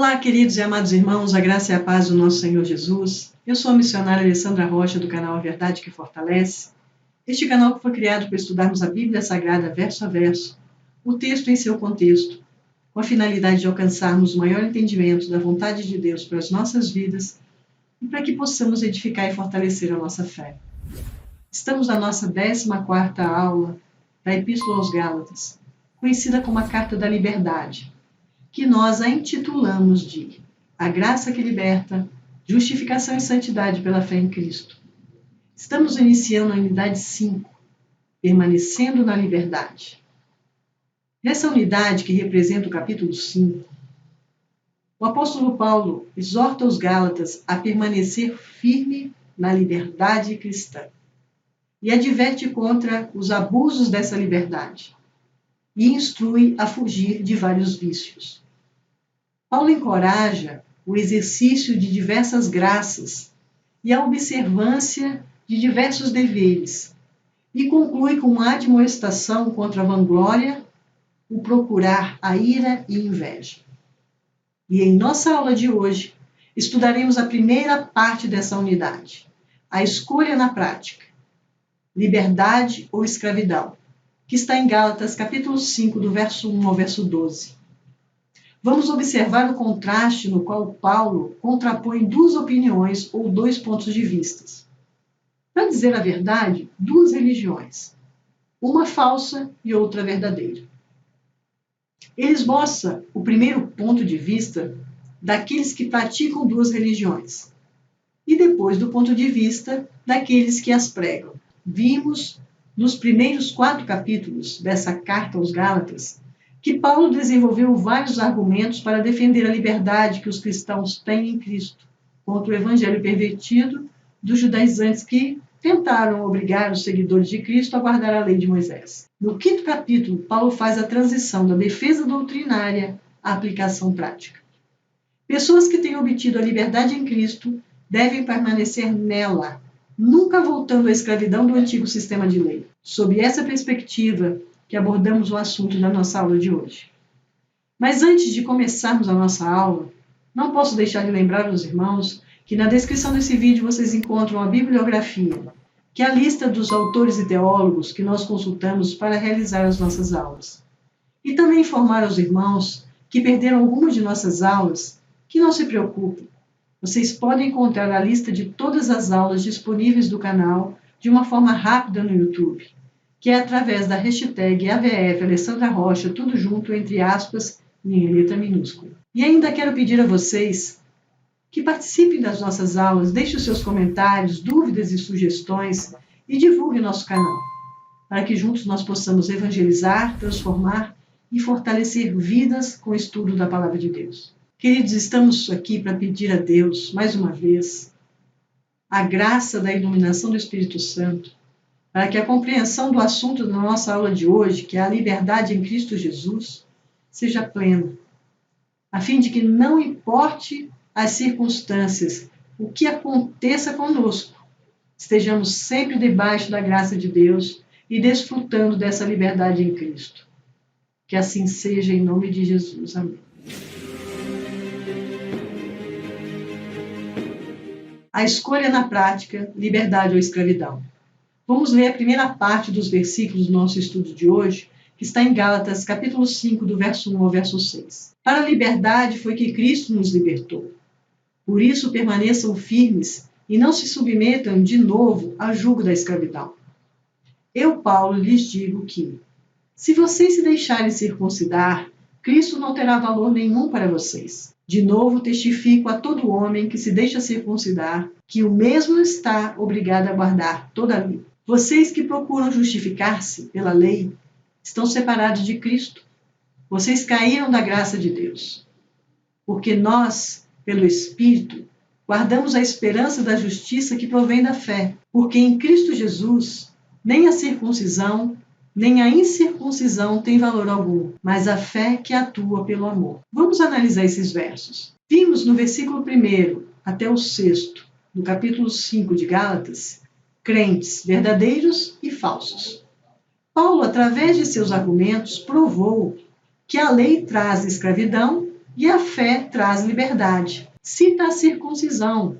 Olá, queridos e amados irmãos, a graça e a paz do nosso Senhor Jesus. Eu sou a missionária Alessandra Rocha, do canal A Verdade que Fortalece. Este canal que foi criado para estudarmos a Bíblia Sagrada verso a verso, o texto em seu contexto, com a finalidade de alcançarmos o maior entendimento da vontade de Deus para as nossas vidas e para que possamos edificar e fortalecer a nossa fé. Estamos na nossa 14ª aula da Epístola aos Gálatas, conhecida como a Carta da Liberdade, que nós a intitulamos de A Graça que Liberta, Justificação e Santidade pela Fé em Cristo. Estamos iniciando a unidade 5, Permanecendo na Liberdade. Nessa unidade, que representa o capítulo 5, o apóstolo Paulo exorta os Gálatas a permanecer firme na liberdade cristã e adverte contra os abusos dessa liberdade e instrui a fugir de vários vícios. Paulo encoraja o exercício de diversas graças e a observância de diversos deveres e conclui com uma admoestação contra a vanglória, o procurar a ira e inveja. E em nossa aula de hoje, estudaremos a primeira parte dessa unidade, a escolha na prática, liberdade ou escravidão, que está em Gálatas capítulo 5, do verso 1 ao verso 12. Vamos observar o contraste no qual Paulo contrapõe duas opiniões ou dois pontos de vista. Para dizer a verdade, duas religiões, uma falsa e outra verdadeira. Ele esboça o primeiro ponto de vista daqueles que praticam duas religiões e depois do ponto de vista daqueles que as pregam. Vimos nos primeiros 4 capítulos dessa carta aos Gálatas que Paulo desenvolveu vários argumentos para defender a liberdade que os cristãos têm em Cristo contra o evangelho pervertido dos judaizantes que tentaram obrigar os seguidores de Cristo a guardar a lei de Moisés. No 5º capítulo, Paulo faz a transição da defesa doutrinária à aplicação prática. Pessoas que têm obtido a liberdade em Cristo devem permanecer nela, nunca voltando à escravidão do antigo sistema de lei. Sob essa perspectiva que abordamos o assunto da nossa aula de hoje. Mas antes de começarmos a nossa aula, não posso deixar de lembrar aos irmãos que na descrição desse vídeo vocês encontram a bibliografia, que é a lista dos autores e teólogos que nós consultamos para realizar as nossas aulas. E também informar aos irmãos que perderam alguma de nossas aulas, que não se preocupem. Vocês podem encontrar a lista de todas as aulas disponíveis do canal de uma forma rápida no YouTube, que é através da hashtag AVF Alessandra Rocha, tudo junto, entre aspas, e em letra minúscula. E ainda quero pedir a vocês que participem das nossas aulas, deixem os seus comentários, dúvidas e sugestões e divulguem nosso canal, para que juntos nós possamos evangelizar, transformar e fortalecer vidas com o estudo da Palavra de Deus. Queridos, estamos aqui para pedir a Deus, mais uma vez, a graça da iluminação do Espírito Santo, para que a compreensão do assunto da nossa aula de hoje, que é a liberdade em Cristo Jesus, seja plena, a fim de que não importe as circunstâncias, o que aconteça conosco, estejamos sempre debaixo da graça de Deus e desfrutando dessa liberdade em Cristo. Que assim seja em nome de Jesus. Amém. A escolha na prática, liberdade ou escravidão. Vamos ler a primeira parte dos versículos do nosso estudo de hoje, que está em Gálatas, capítulo 5, do verso 1 ao verso 6. Para a liberdade foi que Cristo nos libertou. Por isso permaneçam firmes e não se submetam de novo ao jugo da escravidão. Eu, Paulo, lhes digo que, se vocês se deixarem circuncidar, Cristo não terá valor nenhum para vocês. De novo testifico a todo homem que se deixa circuncidar, que o mesmo está obrigado a guardar toda a lei. Vocês que procuram justificar-se pela lei, estão separados de Cristo. Vocês caíram da graça de Deus. Porque nós, pelo Espírito, guardamos a esperança da justiça que provém da fé. Porque em Cristo Jesus, nem a circuncisão, nem a incircuncisão tem valor algum, mas a fé que atua pelo amor. Vamos analisar esses versos. Vimos no versículo 1 até o 6º, no capítulo 5 de Gálatas, crentes verdadeiros e falsos. Paulo, através de seus argumentos, provou que a lei traz escravidão e a fé traz liberdade. Cita a circuncisão.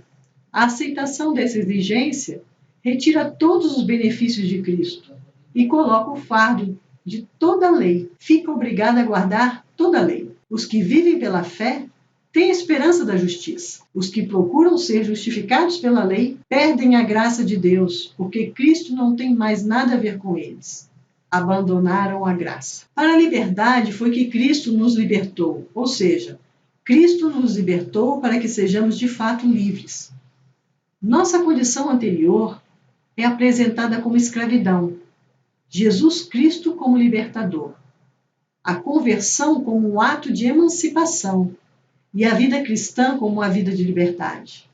A aceitação dessa exigência retira todos os benefícios de Cristo e coloca o fardo de toda a lei. Fica obrigado a guardar toda a lei. Os que vivem pela fé têm a esperança da justiça. Os que procuram ser justificados pela lei perdem a graça de Deus, porque Cristo não tem mais nada a ver com eles. Abandonaram a graça. Para a liberdade foi que Cristo nos libertou, ou seja, Cristo nos libertou para que sejamos de fato livres. Nossa condição anterior é apresentada como escravidão, Jesus Cristo como libertador, a conversão como um ato de emancipação e a vida cristã como uma vida de liberdade.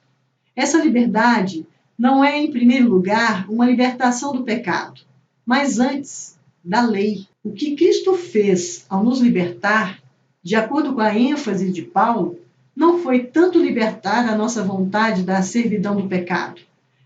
Essa liberdade não é, em primeiro lugar, uma libertação do pecado, mas antes, da lei. O que Cristo fez ao nos libertar, de acordo com a ênfase de Paulo, não foi tanto libertar a nossa vontade da servidão do pecado,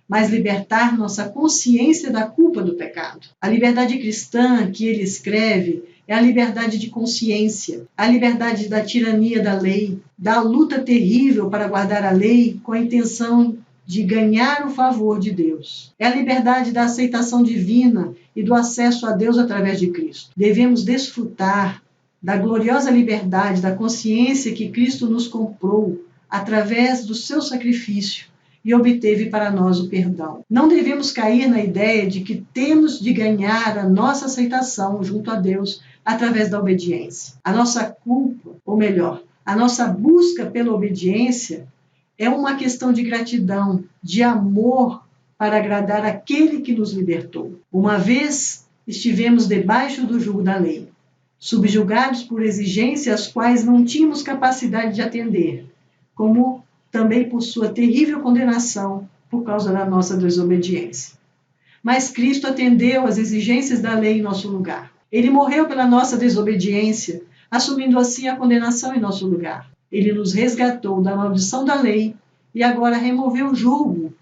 mas libertar nossa consciência da culpa do pecado. A liberdade cristã que ele escreve é a liberdade de consciência, a liberdade da tirania da lei, da luta terrível para guardar a lei com a intenção de ganhar o favor de Deus. É a liberdade da aceitação divina e do acesso a Deus através de Cristo. Devemos desfrutar da gloriosa liberdade da consciência que Cristo nos comprou através do seu sacrifício e obteve para nós o perdão. Não devemos cair na ideia de que temos de ganhar a nossa aceitação junto a Deus através da obediência. A nossa culpa, ou melhor, a nossa busca pela obediência é uma questão de gratidão, de amor para agradar aquele que nos libertou. Uma vez estivemos debaixo do jugo da lei, subjugados por exigências às quais não tínhamos capacidade de atender, como também por sua terrível condenação por causa da nossa desobediência. Mas Cristo atendeu às exigências da lei em nosso lugar. Ele morreu pela nossa desobediência, assumindo assim a condenação em nosso lugar. Ele nos resgatou da maldição da lei e agora removeu o jugo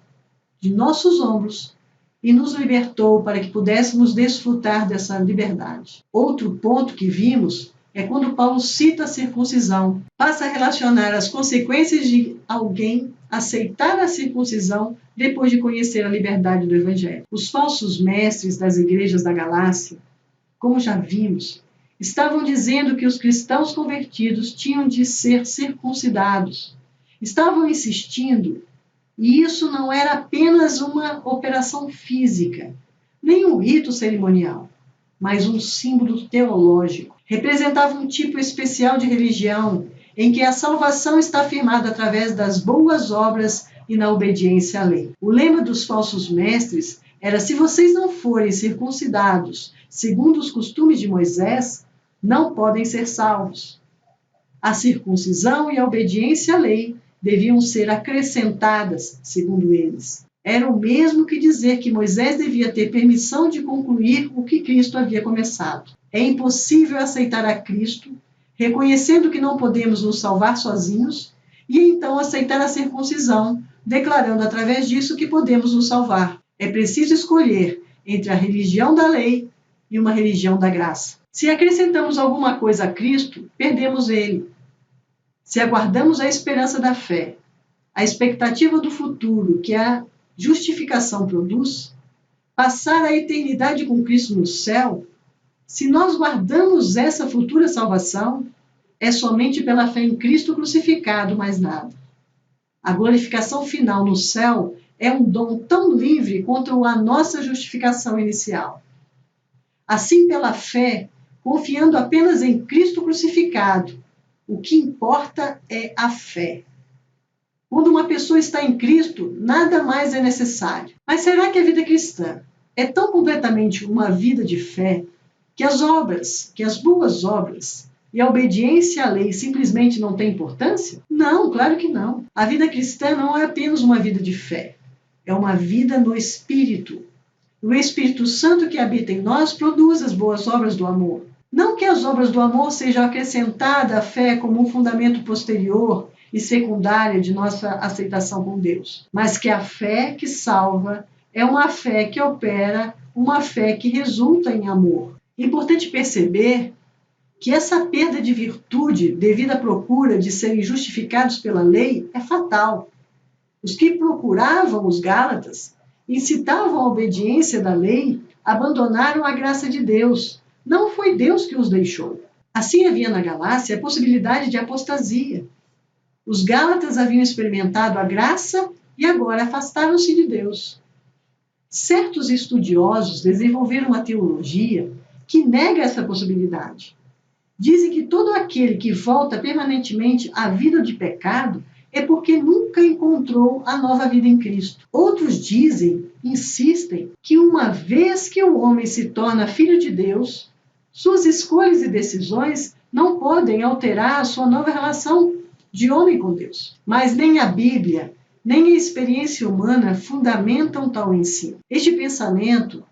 de nossos ombros e nos libertou para que pudéssemos desfrutar dessa liberdade. Outro ponto que vimos é quando Paulo cita a circuncisão, passa a relacionar as consequências de alguém aceitar a circuncisão depois de conhecer a liberdade do Evangelho. Os falsos mestres das igrejas da Galácia, como já vimos, estavam dizendo que os cristãos convertidos tinham de ser circuncidados. Estavam insistindo, e isso não era apenas uma operação física, nem um rito cerimonial, mas um símbolo teológico. Representava um tipo especial de religião em que a salvação está firmada através das boas obras e na obediência à lei. O lema dos falsos mestres era: se vocês não forem circuncidados segundo os costumes de Moisés, não podem ser salvos. A circuncisão e a obediência à lei deviam ser acrescentadas, segundo eles. Era o mesmo que dizer que Moisés devia ter permissão de concluir o que Cristo havia começado. É impossível aceitar a Cristo, reconhecendo que não podemos nos salvar sozinhos, e então aceitar a circuncisão, declarando através disso que podemos nos salvar. É preciso escolher entre a religião da lei e uma religião da graça. Se acrescentamos alguma coisa a Cristo, perdemos ele. Se aguardamos a esperança da fé, a expectativa do futuro que a justificação produz, passar a eternidade com Cristo no céu, se nós guardamos essa futura salvação, é somente pela fé em Cristo crucificado, mais nada. A glorificação final no céu é um dom tão livre quanto a nossa justificação inicial. Assim, pela fé, confiando apenas em Cristo crucificado, o que importa é a fé. Quando uma pessoa está em Cristo, nada mais é necessário. Mas será que a vida cristã é tão completamente uma vida de fé que as obras, que as boas obras e a obediência à lei simplesmente não têm importância? Não, claro que não. A vida cristã não é apenas uma vida de fé. É uma vida no Espírito. O Espírito Santo que habita em nós produz as boas obras do amor. Não que as obras do amor sejam acrescentadas à fé como um fundamento posterior e secundário de nossa aceitação com Deus, mas que a fé que salva é uma fé que opera, uma fé que resulta em amor. É importante perceber que essa perda de virtude devido à procura de serem justificados pela lei é fatal. Os que procuravam os Gálatas, incitavam a obediência da lei, abandonaram a graça de Deus. Não foi Deus que os deixou. Assim havia na Galácia a possibilidade de apostasia. Os Gálatas haviam experimentado a graça e agora afastaram-se de Deus. Certos estudiosos desenvolveram uma teologia que nega essa possibilidade. Dizem que todo aquele que volta permanentemente à vida de pecado é porque nunca encontrou a nova vida em Cristo. Outros insistem, que uma vez que o homem se torna filho de Deus, suas escolhas e decisões não podem alterar a sua nova relação de homem com Deus. Mas nem a Bíblia, nem a experiência humana fundamentam tal ensino. Este pensamento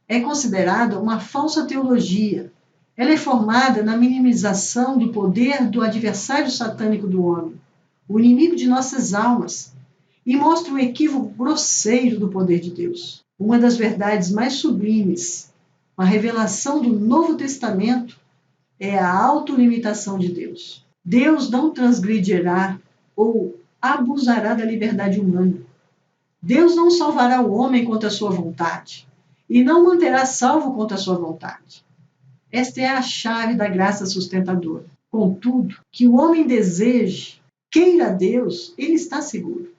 é considerado uma falsa teologia. Ela é formada na minimização do poder do adversário satânico do homem, o inimigo de nossas almas, e mostra um equívoco grosseiro do poder de Deus. Uma das verdades mais sublimes, uma revelação do Novo Testamento, é a autolimitação de Deus. Deus não transgredirá ou abusará da liberdade humana. Deus não salvará o homem contra a sua vontade e não manterá salvo contra a sua vontade. Esta é a chave da graça sustentadora. Contudo, que o homem deseje, queira Deus, ele está seguro.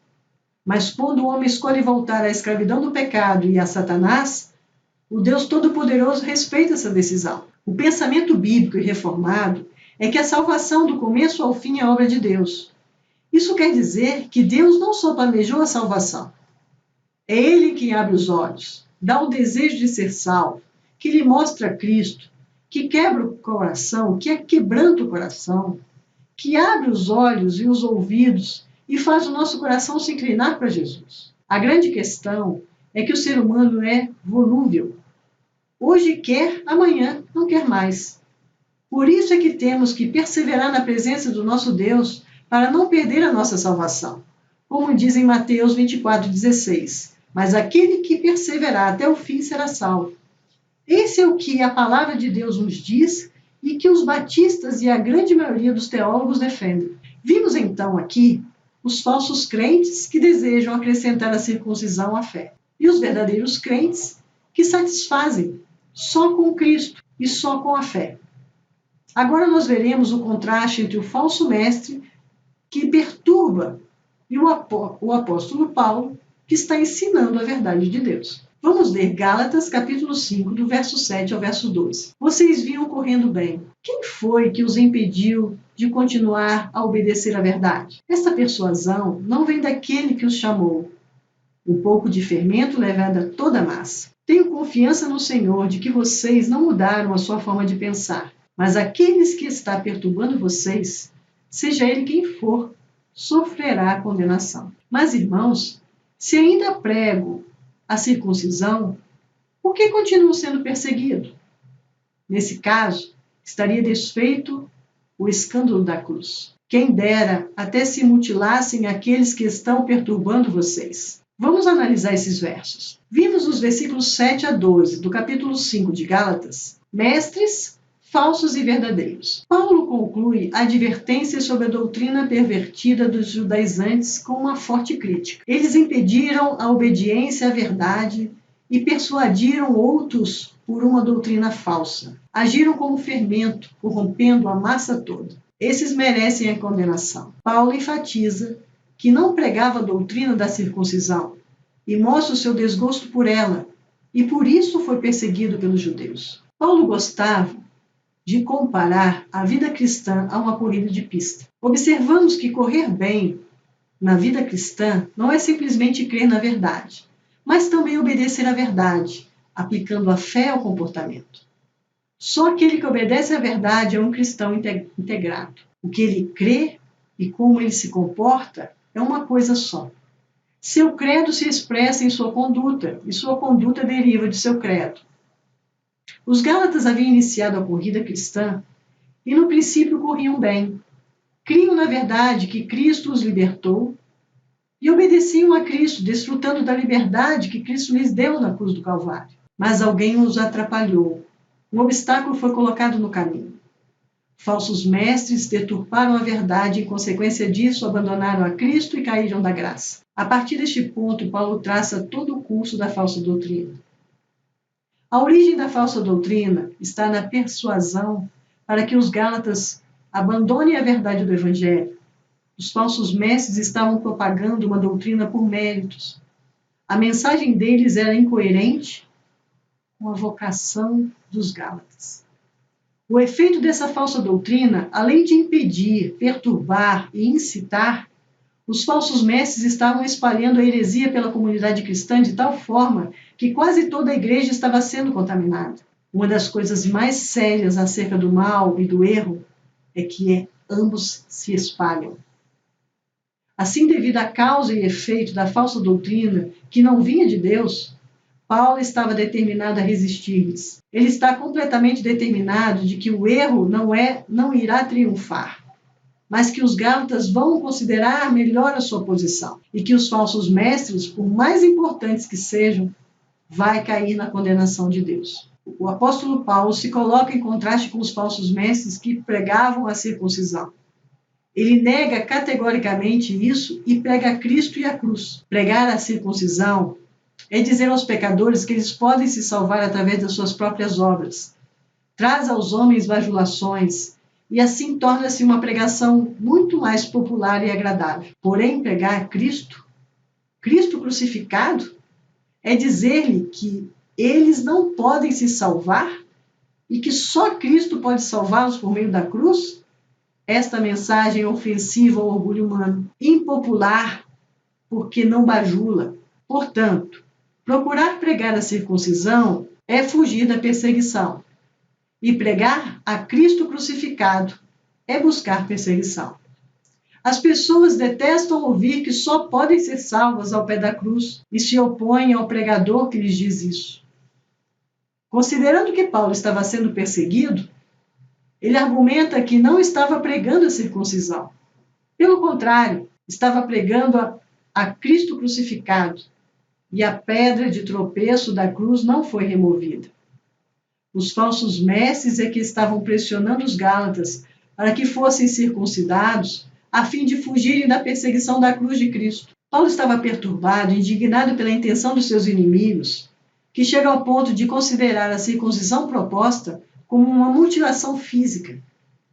Mas quando o homem escolhe voltar à escravidão do pecado e a Satanás, o Deus Todo-Poderoso respeita essa decisão. O pensamento bíblico e reformado é que a salvação do começo ao fim é obra de Deus. Isso quer dizer que Deus não só planejou a salvação. É Ele quem abre os olhos, dá o desejo de ser salvo, que lhe mostra Cristo, que quebra o coração, que quebranta o coração, que abre os olhos e os ouvidos e faz o nosso coração se inclinar para Jesus. A grande questão é que o ser humano é volúvel. Hoje quer, amanhã não quer mais. Por isso é que temos que perseverar na presença do nosso Deus para não perder a nossa salvação. Como diz em Mateus 24,16, mas aquele que perseverar até o fim será salvo. Esse é o que a palavra de Deus nos diz e que os batistas e a grande maioria dos teólogos defendem. Vimos então aqui os falsos crentes que desejam acrescentar a circuncisão à fé e os verdadeiros crentes que satisfazem só com Cristo e só com a fé. Agora nós veremos o contraste entre o falso mestre que perturba e o apóstolo Paulo que está ensinando a verdade de Deus. Vamos ler Gálatas capítulo 5, do verso 7 ao verso 12. Vocês vinham correndo bem. Quem foi que os impediu de continuar a obedecer à verdade? Esta persuasão não vem daquele que os chamou. Um pouco de fermento leva a toda a massa. Tenho confiança no Senhor de que vocês não mudaram a sua forma de pensar, mas aqueles que está perturbando vocês, seja ele quem for, sofrerá a condenação. Mas, irmãos, se ainda prego a circuncisão, por que continuo sendo perseguido? Nesse caso, estaria desfeito o escândalo da cruz. Quem dera até se mutilassem aqueles que estão perturbando vocês. Vamos analisar esses versos. Vimos os versículos 7 a 12 do capítulo 5 de Gálatas, mestres falsos e verdadeiros. Paulo conclui a advertência sobre a doutrina pervertida dos judaizantes com uma forte crítica. Eles impediram a obediência à verdade e persuadiram outros por uma doutrina falsa. Agiram como fermento, corrompendo a massa toda. Esses merecem a condenação. Paulo enfatiza que não pregava a doutrina da circuncisão e mostra o seu desgosto por ela, e por isso foi perseguido pelos judeus. Paulo gostava de comparar a vida cristã a uma corrida de pista. Observamos que correr bem na vida cristã não é simplesmente crer na verdade, mas também obedecer à verdade, aplicando a fé ao comportamento. Só aquele que obedece à verdade é um cristão integrado. O que ele crê e como ele se comporta é uma coisa só. Seu credo se expressa em sua conduta, e sua conduta deriva de seu credo. Os Gálatas haviam iniciado a corrida cristã e no princípio corriam bem. Criam na verdade que Cristo os libertou e obedeciam a Cristo, desfrutando da liberdade que Cristo lhes deu na cruz do Calvário. Mas alguém os atrapalhou. Um obstáculo foi colocado no caminho. Falsos mestres deturparam a verdade e, em consequência disso, abandonaram a Cristo e caíram da graça. A partir deste ponto, Paulo traça todo o curso da falsa doutrina. A origem da falsa doutrina está na persuasão para que os gálatas abandonem a verdade do Evangelho. Os falsos mestres estavam propagando uma doutrina por méritos. A mensagem deles era incoerente com a vocação dos gálatas. O efeito dessa falsa doutrina, além de impedir, perturbar e incitar, os falsos mestres estavam espalhando a heresia pela comunidade cristã de tal forma que quase toda a igreja estava sendo contaminada. Uma das coisas mais sérias acerca do mal e do erro é que ambos se espalham. Assim, devido à causa e efeito da falsa doutrina que não vinha de Deus, Paulo estava determinado a resistir-lhes. Ele está completamente determinado de que o erro não irá triunfar, mas que os gálatas vão considerar melhor a sua posição e que os falsos mestres, por mais importantes que sejam, vai cair na condenação de Deus. O apóstolo Paulo se coloca em contraste com os falsos mestres que pregavam a circuncisão. Ele nega categoricamente isso e prega Cristo e a cruz. Pregar a circuncisão é dizer aos pecadores que eles podem se salvar através das suas próprias obras. Traz aos homens bajulações e assim torna-se uma pregação muito mais popular e agradável. Porém, pregar Cristo crucificado, é dizer-lhe que eles não podem se salvar e que só Cristo pode salvá-los por meio da cruz. Esta mensagem é ofensiva ao orgulho humano, impopular porque não bajula. Portanto, procurar pregar a circuncisão é fugir da perseguição. E pregar a Cristo crucificado é buscar perseguição. As pessoas detestam ouvir que só podem ser salvas ao pé da cruz e se opõem ao pregador que lhes diz isso. Considerando que Paulo estava sendo perseguido, ele argumenta que não estava pregando a circuncisão. Pelo contrário, estava pregando a Cristo crucificado, e a pedra de tropeço da cruz não foi removida. Os falsos mestres é que estavam pressionando os gálatas para que fossem circuncidados a fim de fugirem da perseguição da cruz de Cristo. Paulo estava perturbado, indignado pela intenção dos seus inimigos, que chega ao ponto de considerar a circuncisão proposta como uma mutilação física,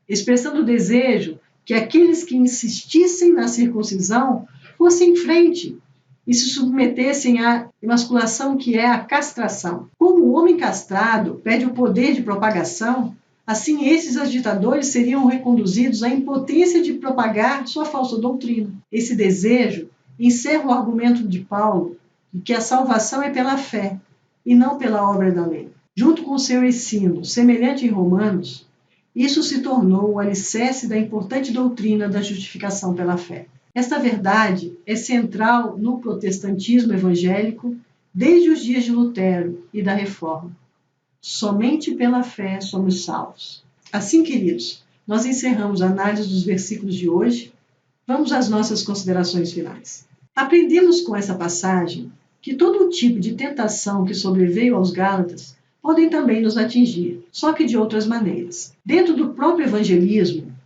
expressando o desejo que aqueles que insistissem na circuncisão fossem em frente e se submetessem à emasculação que é a castração. Como o homem castrado perde o poder de propagação, assim esses agitadores seriam reconduzidos à impotência de propagar sua falsa doutrina. Esse desejo encerra o argumento de Paulo de que a salvação é pela fé e não pela obra da lei. Junto com seu ensino, semelhante em Romanos, isso se tornou o alicerce da importante doutrina da justificação pela fé. Esta verdade é central no protestantismo evangélico desde os dias de Lutero e da Reforma. Somente pela fé somos salvos. Assim, queridos, nós encerramos a análise dos versículos de hoje. Vamos às nossas considerações finais. Aprendemos com essa passagem que todo tipo de tentação que sobreveio aos Gálatas podem também nos atingir, só que de outras maneiras. Dentro do próprio evangelismo,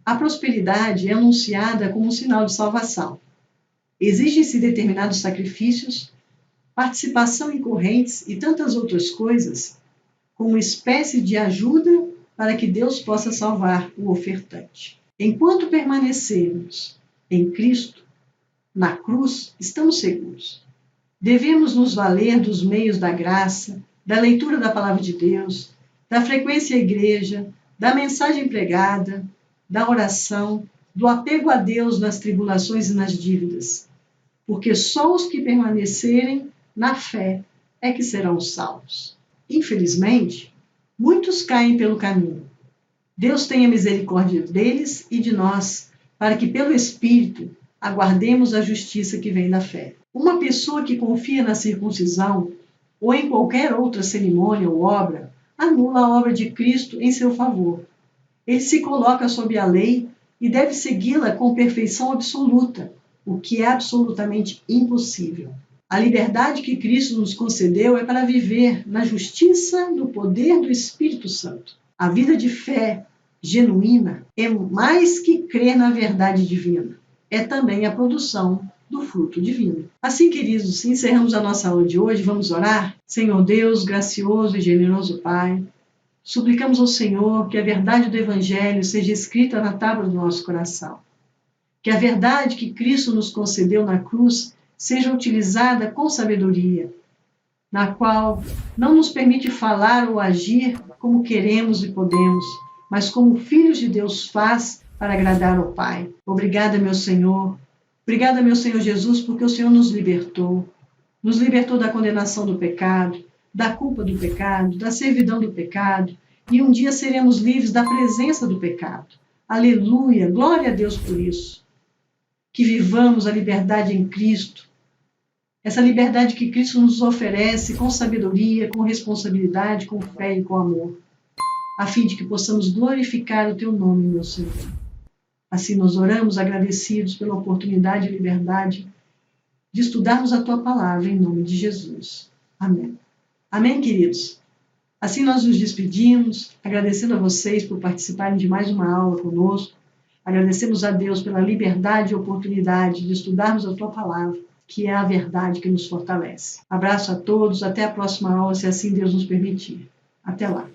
a prosperidade é anunciada como um sinal de salvação. Exigem-se determinados sacrifícios, participação em correntes e tantas outras coisas, como espécie de ajuda para que Deus possa salvar o ofertante. Enquanto permanecermos em Cristo, na cruz, estamos seguros. Devemos nos valer dos meios da graça, da leitura da palavra de Deus, da frequência à igreja, da mensagem pregada, da oração, do apego a Deus nas tribulações e nas dívidas, porque só os que permanecerem na fé é que serão salvos. Infelizmente, muitos caem pelo caminho. Deus tenha misericórdia deles e de nós, para que pelo Espírito aguardemos a justiça que vem da fé. Uma pessoa que confia na circuncisão ou em qualquer outra cerimônia ou obra, anula a obra de Cristo em seu favor. Ele se coloca sob a lei e deve segui-la com perfeição absoluta, o que é absolutamente impossível. A liberdade que Cristo nos concedeu é para viver na justiça do poder do Espírito Santo. A vida de fé genuína é mais que crer na verdade divina, é também a produção do fruto divino. Assim, queridos, encerramos a nossa aula de hoje. Vamos orar? Senhor Deus, gracioso e generoso Pai, suplicamos ao Senhor que a verdade do Evangelho seja escrita na tábua do nosso coração. Que a verdade que Cristo nos concedeu na cruz seja utilizada com sabedoria, na qual não nos permite falar ou agir como queremos e podemos, mas como filhos de Deus faz para agradar ao Pai. Obrigada, meu Senhor. Obrigada, meu Senhor Jesus, porque o Senhor nos libertou da condenação do pecado, da culpa do pecado, da servidão do pecado, e um dia seremos livres da presença do pecado. Aleluia, glória a Deus por isso. Que vivamos a liberdade em Cristo, essa liberdade que Cristo nos oferece com sabedoria, com responsabilidade, com fé e com amor, a fim de que possamos glorificar o Teu nome, meu Senhor. Assim nós oramos agradecidos pela oportunidade e liberdade de estudarmos a Tua palavra em nome de Jesus. Amém. Amém, queridos? Assim nós nos despedimos, agradecendo a vocês por participarem de mais uma aula conosco. Agradecemos a Deus pela liberdade e oportunidade de estudarmos a Tua palavra, que é a verdade que nos fortalece. Abraço a todos, até a próxima aula, se assim Deus nos permitir. Até lá.